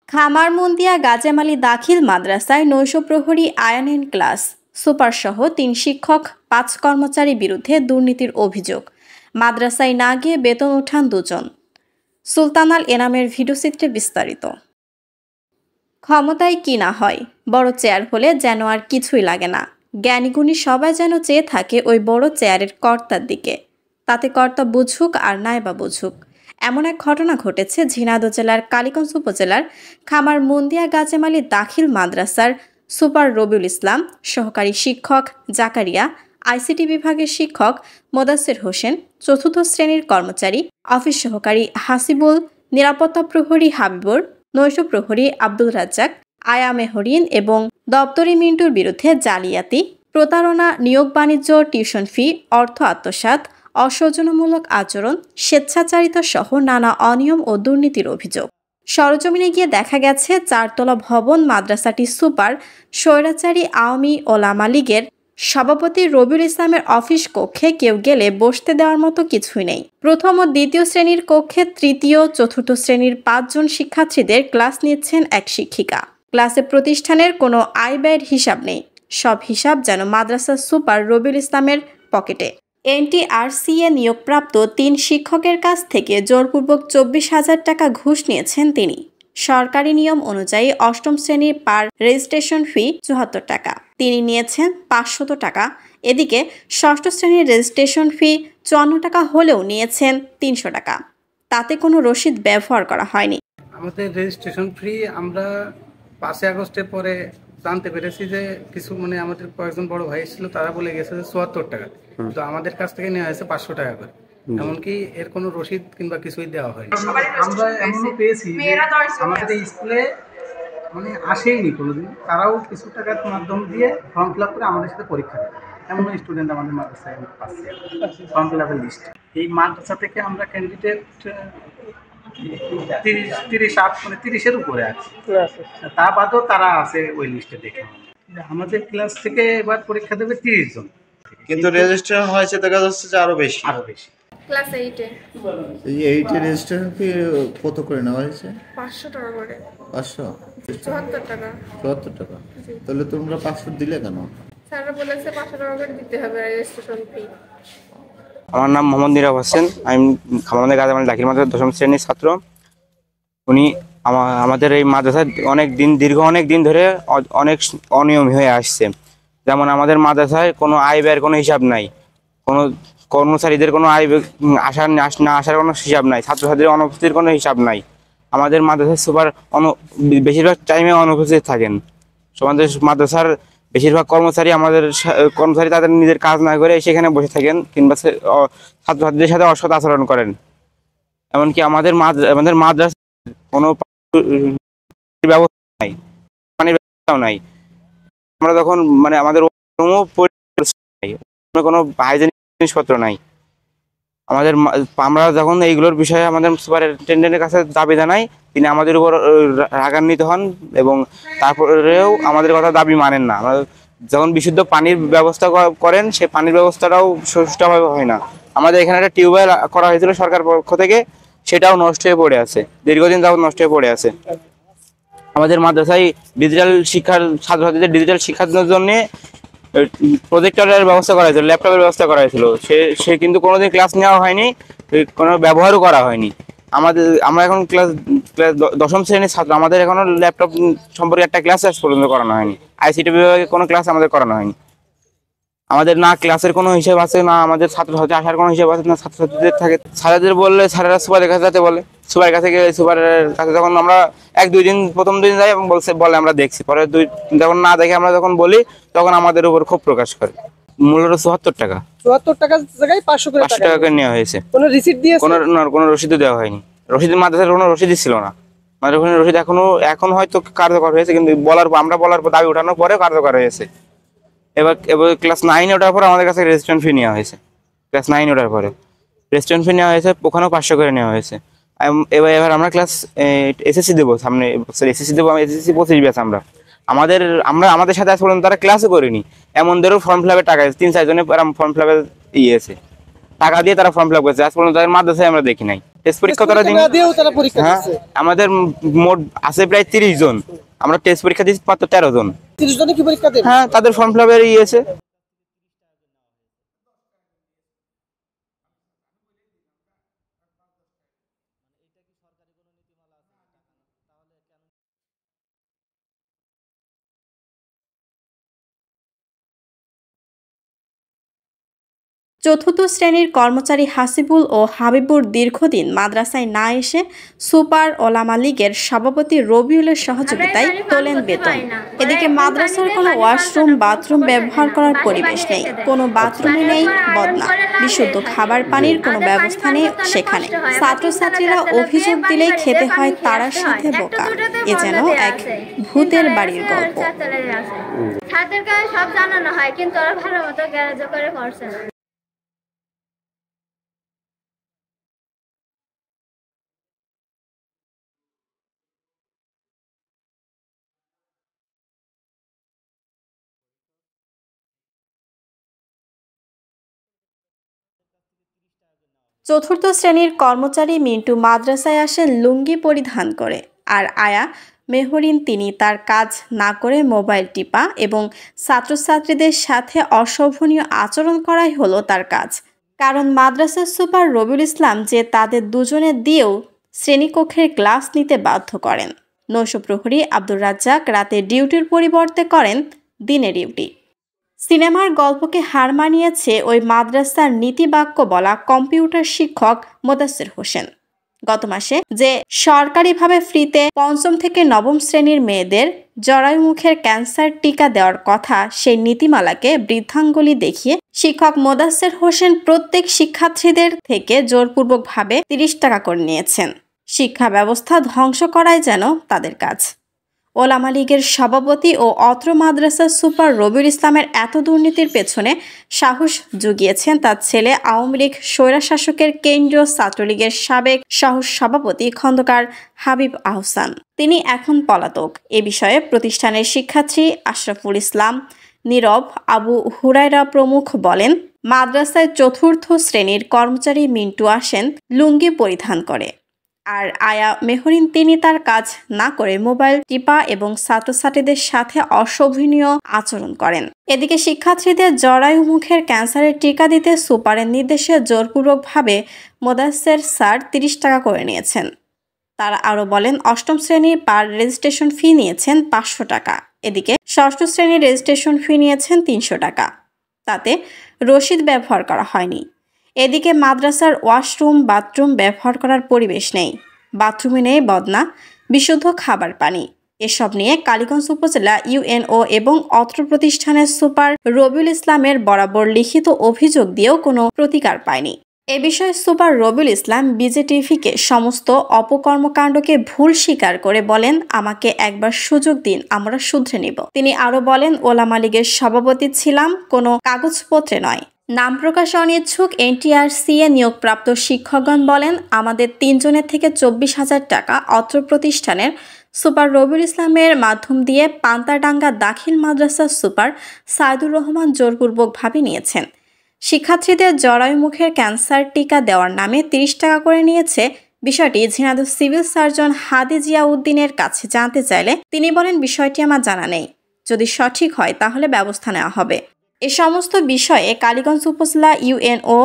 খামারমন্দিয়া গাজেমালি দাখিল মাদ্রাসায় নৈশ প্রহরী আয়ানেন ক্লাস সুপারসহ ৩ শিক্ষক ৫ কর্মচারী বিরুদ্ধে দুর্নীতির অভিযোগ। মাদ্রাসায় না গিয়ে বেতন উঠান ২ জন। সুলতানাল এনামের ভিডিওচিত্রে বিস্তারিত। ক্ষমতায় কি না হয়, বড় চেয়ার হলে যেন আর কিছুই লাগে না। জ্ঞানীগুণী সবাই যেন চেয়ে থাকে ওই বড় চেয়ারের কর্তার দিকে, তাতে কর্তা বুঝুক আর নাই বা বুঝুক। এমন এক ঘটনা ঘটেছে ঝিনাইদহ জেলার কালীগঞ্জ উপজেলার খামারমন্দিয়া গাজেমালি দাখিল মাদ্রাসার সুপার রবিউল ইসলাম, সহকারী শিক্ষক জাকারিয়া, আইসিটি বিভাগের শিক্ষক মোদাসের হোসেন, চতুর্থ শ্রেণীর কর্মচারী অফিস সহকারী হাসিবুল, নিরাপত্তা প্রহরী হাবিবুর, নৈশ প্রহরী আব্দুল রাজ্জাক, আয়া মেহরিন এবং দপ্তরি মিন্টুর বিরুদ্ধে জালিয়াতি, প্রতারণা, নিয়োগ বাণিজ্য, টিউশন ফি, অর্থ আত্মসাৎ, অসৌজন্যমূলক আচরণ, স্বেচ্ছাচারিতা সহ নানা অনিয়ম ও দুর্নীতির অভিযোগ। সরজমিনে গিয়ে দেখা গেছে ৪তলা ভবন মাদ্রাসাটি সুপার স্বৈরাচারী আওয়ামী ওলামা লীগের সভাপতি রবিউল ইসলামের অফিস কক্ষে কেউ গেলে বসতে দেওয়ার মতো কিছুই নেই। প্রথম ও দ্বিতীয় শ্রেণীর কক্ষে তৃতীয়, চতুর্থ শ্রেণীর ৫ জন শিক্ষার্থীদের ক্লাস নিচ্ছেন এক শিক্ষিকা। ক্লাসে প্রতিষ্ঠানের কোনো আয় ব্যয়ের হিসাব নেই। সব হিসাব যেন মাদ্রাসার সুপার রবিউল ইসলামের পকেটে। এনটিআরসিএ নিয়োগপ্রাপ্ত ৩ শিক্ষকের কাছ থেকে জোরপূর্বক ২৪,০০০ টাকা ঘুষ নিয়েছেন তিনি। সরকারি নিয়ম অনুযায়ী ৮ম শ্রেণীর পার রেজিস্ট্রেশন ফি ৭৪ টাকা, তিনি নিয়েছেন ৫০০ টাকা। এদিকে ৬ষ্ঠ শ্রেণীর রেজিস্ট্রেশন ফি ৫৪ টাকা হলেও নিয়েছেন ৩০০ টাকা। তাতে কোনো রসিদ ব্যবহার করা হয়নি। আমাদের রেজিস্ট্রেশন ফি আমরা ৫ আগস্টের পরে জানতে পেরেছি যে কিছু আমাদের কয়েকজন বড় ভাই ছিল, তারা বলে গেছে যে ৭৪ টাকা, তো আমাদের কাছ থেকে নেওয়া হয়েছে ৫০০ টাকা করে। এমনকি এর কোনো রসিদ কিংবা কিছুই দেওয়া হয়নি। আমরা এমনও পেয়েছি আমাদের এই স্কুলে আসেইনি কোনোদিন, তারাও কিছু টাকার মাধ্যম দিয়ে ফর্ম ফিল আপ করে আমাদের সাথে পরীক্ষা দেয়। এমন স্টুডেন্ট আমাদের মাদ্রাসায় পাচ্ছি ফর্ম ফিল আপের লিস্ট। এই মাদ্রাসা থেকে আমরা ক্যান্ডিডেট ৩০-৩০-৮ উপরে আছে, তা বাদেও তারা আছে ওই লিস্টে দেখে। আমাদের ক্লাস থেকে এবার পরীক্ষা দেবে ৩০ জন, কিন্তু রেজিস্ট্রেশন হয়েছে দেখা যাচ্ছে যে আরো বেশি। ক্লাস 8-এ এই 8-এর রেজিস্ট্রেশন ফি কত করে নেওয়া হয়েছে? 500 টাকা করে। 500? 74 টাকা। 74 টাকা। তাহলে তোমরা 500 দিলে কেন? স্যাররা বলেছে 500 টাকা করে দিতে হবে রেজিস্ট্রেশন ফি। আমার নাম মোহাম্মদ নীরব হোসেন, আমি খামারমন্দিয়া গাজেমালি দাখিল মাদ্রাসার ১০ম শ্রেণীর ছাত্র। উনি আমাদের এই মাদ্রাসায় দীর্ঘ অনেক দিন ধরে অনেক অনিয়ম হয়ে আসছে। যেমন আমাদের মাদ্রাসায় কোনো আয় ব্যয়ের কোনো হিসাব নাই, কোনো কর্মচারীদের কোনো আয় না আসার কোনো হিসাব নাই, ছাত্রছাত্রীদের অনুপস্থিতির কোনো হিসাব নাই। আমাদের মাদ্রাসার সুপার বেশিরভাগ টাইমে অনুপস্থিত থাকেন। আমাদের মাদ্রাসার বেশিরভাগ কর্মচারী তাদের নিজের কাজ না করে সেখানে বসে থাকেন কিংবা ছাত্রছাত্রীদের সাথে অসৎ আচরণ করেন। এমনকি আমাদের মাদ্রাসা কোনো ব্যবস্থা নাই, পানির ব্যবস্থাও নাই। আমরা তখন আমাদের কোনো হাইজেনিক জিনিসপত্র নাই। আমরা যখন এইগুলোর বিষয়ে আমাদের সুপারিনটেন্ডেন্টের কাছে দাবি জানাই, তিনি আমাদের উপর রাগান্বিত হন এবং তারপরেও আমাদের কথা দাবি মানেন না। আমরা যখন বিশুদ্ধ পানির ব্যবস্থা করেন, সেই পানির ব্যবস্থাটাও সুষ্ঠুভাবে হয় না। আমাদের এখানে একটা টিউবওয়েল করা হয়েছিল সরকার পক্ষ থেকে, সেটাও নষ্ট হয়ে পড়ে আছে, দীর্ঘদিন যাবত নষ্ট হয়ে পড়ে আছে। আমাদের মাদ্রাসায় ছাত্রছাত্রীদের ডিজিটাল শিক্ষার জন্য প্রজেক্টরের ব্যবস্থা করা হয়েছিল, ল্যাপটপের ব্যবস্থা করা হয়েছিল, সে কিন্তু কোনোদিন ক্লাস নেওয়া হয়নি, কোনো ব্যবহারও করা হয়নি। আমরা এখন ক্লাস 10ম শ্রেণীর ছাত্র, আমাদের এখনো ল্যাপটপ সম্পর্কে একটা ক্লাস পর্যন্ত করানো হয়নি। আইসিটি বিভাগে কোনো ক্লাস আমাদের করানো হয়নি। আমাদের না ক্লাসের কোনো হিসেব আছে, না আমাদের ছাত্রছাত্রী আসার কোনো হিসেব আছে, না ছাত্রছাত্রীদের থাকে। স্যারেদের বললে স্যারেরা সুপারের কাছে যেতে বলে, সুপারের কাছে গিয়ে সুপারের কাছে যখন আমরা 1-2 দিন প্রথম দিন যাই এবং বলে আমরা দেখছি, পরে যখন না দেখে আমরা যখন বলি তখন আমাদের উপর ক্ষোভ প্রকাশ করে। মূলত 74 টাকা। 74 টাকার জায়গায় 500 টাকা করে নেওয়া হয়েছে। কোনো রিসিট দিয়েছে? কোনো রসিদও দেওয়া হয়নি। মাদ্রাসার কোনো রসিদই ছিল না। মাদ্রাসার রসিদ এখন হয়তো কার্যকর হয়েছে, কিন্তু আমরা বলার পর দাবি ওঠানোর পরে কার্যকর হয়েছে। এবার ক্লাস 9 ওঠার পর আমাদের কাছে রেজিস্ট্রেশন ফি নেওয়া হয়েছে। ক্লাস 9 ওঠার পরে রেজিস্ট্রেশন ফি নেওয়া হয়েছে, ওখানেও 500 করে নেওয়া হয়েছে। এবার আমরা ক্লাস এসএসসি দেবো, সামনে এসএসসি দেবো, এসএসসি 25 ব্যাচ। আমাদের সাথে আজ পর্যন্ত তারা ক্লাসও করিনি। এমনদেরও ফর্ম ফিল আপের টাকা 3-4 জনের ফর্ম ফিল আপে ইয়েছে, টাকা দিয়ে তারা ফর্ম ফিল আপ করেছে, আজ পর্যন্ত তাদের মাদ্রাসায় আমরা দেখি নাই। টেস্ট পরীক্ষা তারা দিন। দিয়েও তারা পরীক্ষা হ্যাঁ, দিচ্ছে। আমাদের মোট আছে প্রায় 30 জন, আমরা টেস্ট পরীক্ষা দিচ্ছি মাত্র 13 জন। 30 জনে কি পরীক্ষা দেবে? হ্যাঁ, তাদের ফর্ম ফিল আপের ইয়েছে। চতুর্থ শ্রেণীর কর্মচারী হাসিবুল ও হাবিবুর দীর্ঘদিন মাদ্রাসায় না এসে সুপার ওলামা লীগের সভাপতি রবিউলের সহযোগিতায় তোলেন বেতন। এদিকে মাদ্রাসার কোনো ওয়াশরুম বাথরুম ব্যবহার করার পরিবেশ নেই, কোনো বাথরুমে নেই বদনা, বিশুদ্ধ খাবার পানির কোনো ব্যবস্থা নেই সেখানে। ছাত্রছাত্রীরা অভিযোগ দিলেই খেতে হয় তারার সাথে বোকা। এ যেন এক ভূতের বাড়ির গল্প। ছাত্রকে সব জানানো হয় কিন্তু ওরা ভালো মতো গ্যারেজ করে করছে না। চতুর্থ শ্রেণীর কর্মচারী মিন্টু মাদ্রাসায় আসে লুঙ্গি পরিধান করে, আর আয়া মেহরিন তিনি তার কাজ না করে মোবাইল টিপা এবং ছাত্রছাত্রীদের সাথে অশোভনীয় আচরণ করাই হলো তার কাজ। কারণ মাদ্রাসার সুপার রবিউল ইসলাম যে তাদের দুজনে দিয়েও শ্রেণীকক্ষের ক্লাস নিতে বাধ্য করেন। নৈশ প্রহরী আব্দুর রাজ্জাক রাতে ডিউটির পরিবর্তে করেন দিনে ডিউটি। সিনেমার গল্পকে হার মানিয়েছে ওই মাদ্রাসার নীতিবাক্য বলা কম্পিউটার শিক্ষক মোদাসের হোসেন। গত মাসে যে সরকারিভাবে ফ্রিতে পঞ্চম থেকে নবম শ্রেণীর মেয়েদের জরায়ুমুখের ক্যান্সার টিকা দেওয়ার কথা, সেই নীতিমালাকে বৃদ্ধাঙ্গুলি দেখিয়ে শিক্ষক মোদাসের হোসেন প্রত্যেক শিক্ষার্থীদের থেকে জোরপূর্বকভাবে 30 টাকা করে নিয়েছেন। শিক্ষা ব্যবস্থা ধ্বংস করাই যেন তাদের কাজ। ওলামা লীগের সভাপতি ও অত্র মাদ্রাসার সুপার রবিউল ইসলামের এত দুর্নীতির পেছনে সাহস জুগিয়েছেন তার ছেলে আওয়ামী লীগ স্বৈরশাসকের কেন্দ্রীয় ছাত্রলীগের সাবেক সহ সভাপতি খন্দকার হাবিব আহসান। তিনি এখন পলাতক। এ বিষয়ে প্রতিষ্ঠানের শিক্ষার্থী আশরাফুল ইসলাম, নীরব, আবু হুরায়রা প্রমুখ বলেন, মাদ্রাসায় চতুর্থ শ্রেণীর কর্মচারী মিন্টু আসেন লুঙ্গি পরিধান করে, আর আয়া মেহরিন তিনি তার কাজ না করে মোবাইল টিপা এবং ছাত্রছাত্রীদের সাথে অশোভনীয় আচরণ করেন। এদিকে শিক্ষার্থীদের জরায়ু মুখের ক্যান্সারের টিকা দিতে সুপারের নির্দেশে জোরপূর্বকভাবে মোদাসের স্যার 30 টাকা করে নিয়েছেন। তারা আরও বলেন, অষ্টম শ্রেণীর পার রেজিস্ট্রেশন ফি নিয়েছেন 500 টাকা। এদিকে ষষ্ঠ শ্রেণীর রেজিস্ট্রেশন ফি নিয়েছেন 300 টাকা। তাতে রসিদ ব্যবহার করা হয়নি। এদিকে মাদ্রাসার ওয়াশরুম বাথরুম ব্যবহার করার পরিবেশ নেই, বাথরুমে নেই বদনা, বিশুদ্ধ খাবার পানি। এসব নিয়ে কালীগঞ্জ উপজেলা ইউএনও এবং অত্র প্রতিষ্ঠানের সুপার রবিউল ইসলামের বরাবর লিখিত অভিযোগ দিয়েও কোনো প্রতিকার পায়নি। এ বিষয়ে সুপার রবিউল ইসলাম বিজেটিভিকে সমস্ত অপকর্মকাণ্ডকে ভুল স্বীকার করে বলেন, আমাকে একবার সুযোগ দিন, আমরা শুধরে নিব। তিনি আরও বলেন, ওলামা লীগের সভাপতি ছিলাম, কোনো কাগজপত্রে নয়। নাম প্রকাশে অনিচ্ছুক এনটিআরসিএ নিয়োগপ্রাপ্ত শিক্ষকগণ বলেন, আমাদের 3 জনের থেকে 24,000 টাকা অত্র প্রতিষ্ঠানের সুপার রবিউল ইসলামের মাধ্যম দিয়ে পান্তাডাঙ্গা দাখিল মাদ্রাসার সুপার সাইদুর রহমান জোরপূর্বকভাবে নিয়েছেন। শিক্ষার্থীদের জরায়ুমুখের ক্যান্সার টিকা দেওয়ার নামে 30 টাকা করে নিয়েছে। বিষয়টি ঝিনাইদহ সিভিল সার্জন হাদি জিয়াউদ্দিনের কাছে জানতে চাইলে তিনি বলেন, বিষয়টি আমার জানা নেই, যদি সঠিক হয় তাহলে ব্যবস্থা নেওয়া হবে। এ সমস্ত বিষয়ে কালীগঞ্জ উপজেলা ইউএনও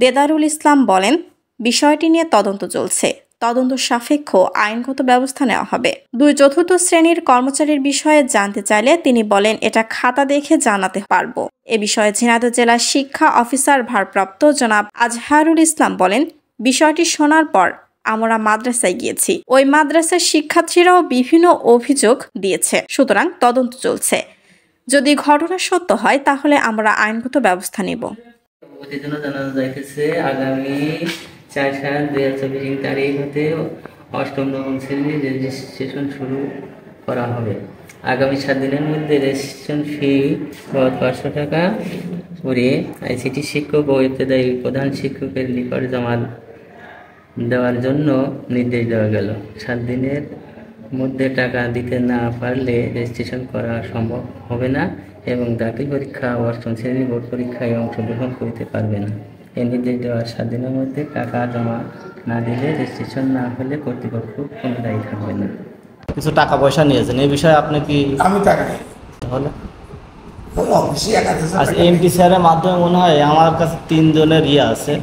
দেদারুল ইসলাম বলেন, বিষয়টি নিয়ে তদন্ত চলছে, তদন্ত সাপেক্ষ আইনগত ব্যবস্থা নেওয়া হবে। 2 চতুর্থ শ্রেণীর কর্মচারীর বিষয়ে জানতে চাইলে তিনি বলেন, এটা খাতা দেখে জানাতে পারবো। এ বিষয়ে ঝিনাইদহ জেলা শিক্ষা অফিসার ভারপ্রাপ্ত জনাব আজহারুল ইসলাম বলেন, বিষয়টি শোনার পর আমরা মাদ্রাসায় গিয়েছি, ওই মাদ্রাসার শিক্ষার্থীরাও বিভিন্ন অভিযোগ দিয়েছে, সুতরাং তদন্ত চলছে। যদি ঘটনা সত্য হয় তাহলে আমরা আইনগত ব্যবস্থা নিব। জানা যাইতেছে আগামী 4/7/2024 তারিখ হতে অষ্টম নবম শ্রেণীর রেজিস্ট্রেশন শুরু করা হবে। আগামী 7 দিনের মধ্যে রেজিস্ট্রেশন ফি 500 টাকা করে আইসিটি শিক্ষক ও ইবতেদায়ী প্রধান শিক্ষকের নিকট জমা দেওয়ার জন্য নির্দেশ দেওয়া গেল। 7 দিনের মধ্যে টাকা দিতে না পারলে রেজিস্ট্রেশন করা সম্ভব হবে না এবং দাখিল পরীক্ষা ও অষ্টম শ্রেণী বোর্ড পরীক্ষায় অংশগ্রহণ করতে পারবে না। এই নির্দেশ দেওয়ার 7 দিনের মধ্যে টাকা জমা না দিলে রেজিস্ট্রেশন না হলে কর্তৃপক্ষ কোনো দায়ী থাকবে না। কিছু টাকা পয়সা নিয়েছেন, এই বিষয়ে আপনি কি? আমি টাকা নেই, তাহলে ওই অফিসে 1000 আচ্ছা, টাকা এমপি স্যারের মাধ্যমে মনে হয় আমার কাছে 3 জনের আছে,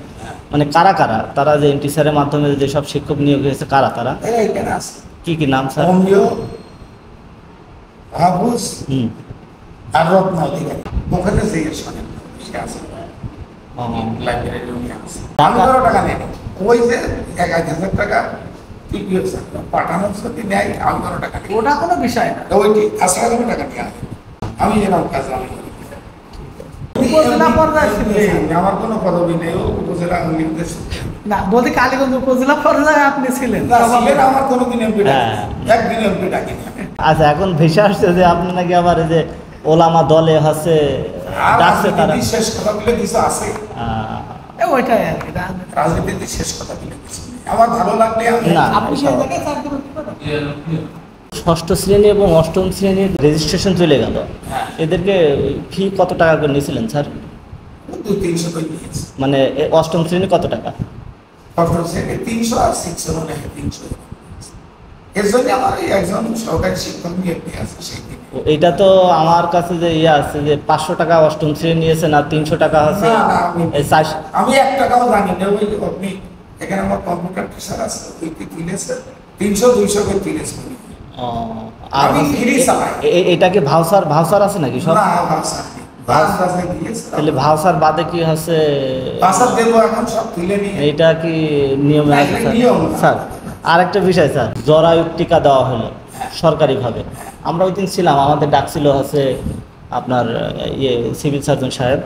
মানে কারা কারা তারা যে এমপি স্যারের মাধ্যমে যেসব শিক্ষক নিয়োগ হয়েছে কারা তারা, এরা এখানে আছে। কি কি নাম স্যার? অমিয়, হাফুজ হুম। আর রত্ন অধিকারী। ওখানে জিজ্ঞেস করেন, সে আছে ও, লাইব্রেরির উনি আছে। আমি ধরো টাকা নেই, ওই যে 1000 টাকা কি হয়েছে পাঠানোর যদি নেয়, আমি ধরো টাকা নেই, ওটা কোনো বিষয় না। ওইটি আসলে কোনো টাকা নেই। আমি যেরকম কাজ আমি করি। উপজেলা পর্যায়ে ছিলেন? আমার কোনো পদবি নেই, ও উপজেলা লিখতে না, বলতে কালীগঞ্জ উপজেলা পর্যায়ে আপনি ছিলেন? আমার কোনোদিন এমপি হ্যাঁ। একদিন এমপি ডাকিনি। আচ্ছা, এখন ভেসে আসছে যে আপনি নাকি আবার এই যে ওলামা দলে হচ্ছে ডাকছে তারা। শেষ কথা বলে কিছু আছে, ওইটাই আর কি। রাজনীতিতে শেষ কথা বলে কিছু নেই। আমার ভালো লাগলে আমি না, আপনি সেই জায়গায় চাকরি করতে পারেন। ষষ্ঠ শ্রেণী এবং অষ্টম শ্রেণীর রেজিস্ট্রেশন চলে গেল, এদেরকে ফি কত টাকা করে নিয়েছিলেন স্যার? 200-300 করে নিয়েছি। মানে অষ্টম শ্রেণী কত টাকা? অষ্টম শ্রেণী 300 আর 600 মনে হয় 300। এর জন্য আমার এই একজন সহকারী শিক্ষক নিয়ে আছে সেই দিন। এইটা তো আমার কাছে যে আছে যে 500 টাকা অষ্টম শ্রেণী নিয়েছে না 300 টাকা আছে। আমি 1 টাকাও জানি না। ওই আপনি এখানে আমার কম্পিউটার টিচার আছে, ওই তুলেছে 300-200 করে তুলেছে। আর আমি ফ্রি চালাই। এটা কি ভাউচার আছে নাকি সব? না, ভাউচার নেই। ভাউচার দিয়েছে। তাহলে ভাউচার বাদে কি আছে? ভাউচার দেব এখন সব তুলে নিয়ে। এইটা কি নিয়মে আছে স্যার? আরেকটা বিষয় স্যার, জরায়ু টিকা দেওয়া হলো সরকারিভাবে। আমরা ওই দিন ছিলাম, আমাদের ডাকছিল হচ্ছে আপনার সিভিল সার্জন সাহেব।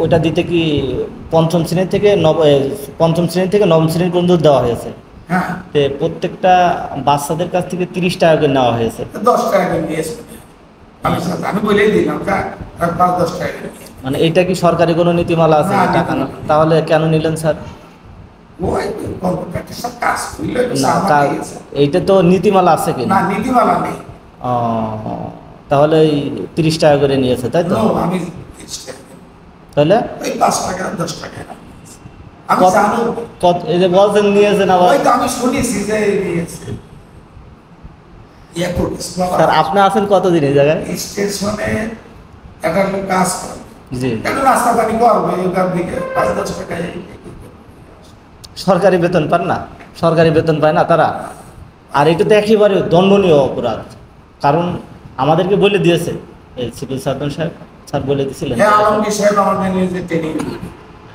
ওইটা দিতে কি পঞ্চম শ্রেণী থেকে নবম শ্রেণী পর্যন্ত দেওয়া হয়েছে। প্রত্যেকটা বাচ্চাদের কাছ থেকে 30 টাকা করে নেওয়া হয়েছে। 10 টাকা করে নিয়েছে। আমি বলেই দিলাম 5-10 টাকা। মানে এটা কি সরকারি কোনো নীতিমালা আছে টাকা না? তাহলে কেন নিলেন স্যার? এইটা তো নীতিমালা আছে কি না? নীতিমালা নেই। তাহলে 30 টাকা করে নিয়েছে তাই তো? তাহলে 5 টাকা 10 টাকা এই যে বলছেন নিয়েছেন আবার। আমি শুনেছি যে নিয়েছে। স্যার আপনি আছেন কতদিন এই জায়গায়? স্টেশনে একটা লোক কাজ করে, জি, একটু নাস্তা পানি করবে, ওখান থেকে 5-10 টাকা। সরকারি বেতন পান না? সরকারি বেতন পায় না তারা। আর এটা তো একেবারে দণ্ডনীয় অপরাধ, কারণ আমাদেরকে বলে দিয়েছে এই সিভিল সার্জন সাহেব স্যার বলে দিয়েছিলেন।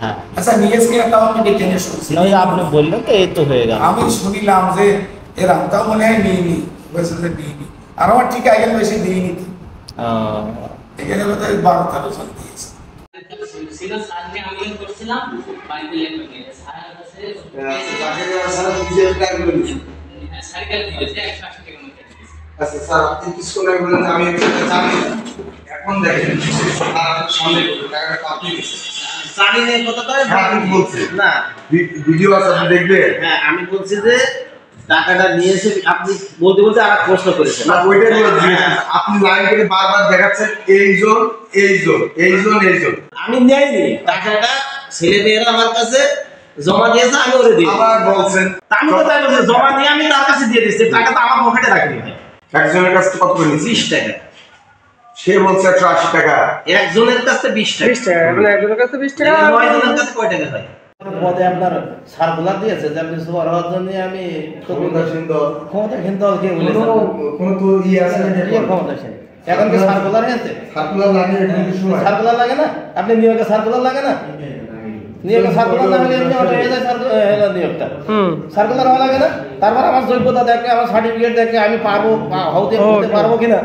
হ্যাঁ, আচ্ছা নিয়েছি একটা আমি টেনে শুনছি। আপনি বললেন তো এই তো হয়ে গেল। আমি শুনিলাম যে এর আমটাও মনে হয় নিইনি, বলছে যে নিইনি। আর আমার ঠিক আগে বেশি দিইনি। এখানে বোধহয় 12-13 জন দিয়েছে। আচ্ছা স্যার, আপনি কিছু করে বলেন আমি জানি এখন দেখেন সামনে টাকাটা আপনি জানি না কথাটা আপনি বলছেন না, ভিডিও আছে আপনি দেখবেন। হ্যাঁ আমি বলছি যে টাকাটা নিয়েছে, আপনি বলতে বলতে আর প্রশ্ন করেছেন না, ওইটাই বলছি। আপনি লাইন থেকে বারবার দেখাচ্ছেন এইজন এইজন এইজন এইজন। আমি নেইনি টাকাটা, ছেলে মেয়েরা আমার কাছে জমা দিয়েছে, আমি ওরে দিই। আবার বলছেন আমি তো তাই বলছি, জমা দিয়ে আমি তার কাছে দিয়ে দিচ্ছি, টাকাটা আমার পকেটে রাখিনি। একজনের কাছে কত করে নিয়েছি? 20 টাকা। সে বলছে 180 টাকা। একজনের কাছে 20 টাকা। 20 টাকা, মানে একজনের কাছে 20 টাকা। 9 জনের কাছে কয় টাকা হয়? পদে আপনার সার্কুলার দিয়েছে যে আপনি সুপার হওয়ার জন্য আমি ক্ষমতাসীন দলকে বলেছেন কোন তো আছে না ক্ষমতাসীন। এখন কি সার্কুলার হয়েছে? সার্কুলার লাগে সার্কুলার লাগে না? আপনি নিয়োগে সার্কুলার লাগে না? নিয়োগে সার্কুলার না হলে এমনি অটো হয়ে যায় নিয়োগটা। সার্কুলার হওয়া লাগে না? তারপর আমার যোগ্যতা দেখে, আমার সার্টিফিকেট দেখে আমি পারবো হতে পারবো কিনা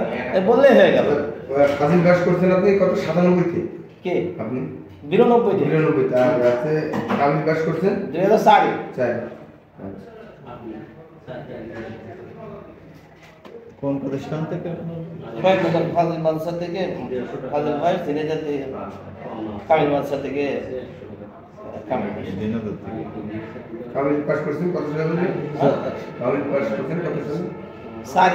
বললেই হয়ে গেল। ফাজিল পাস করছেন আপনি কত? 97 তে। কে আপনি? 92 তে। 92 তে। আর আছে কামিল পাস করছেন 2004 4। কোন প্রতিষ্ঠান থেকে? ফাজিল মাদ্রাসা থেকে। ফাজিল ভাই সিনেজার থেকে, কামিল মাদ্রাসা থেকে। কামিল পাস করছেন কত সালে? কামিল পাস করছেন কত সালে? 4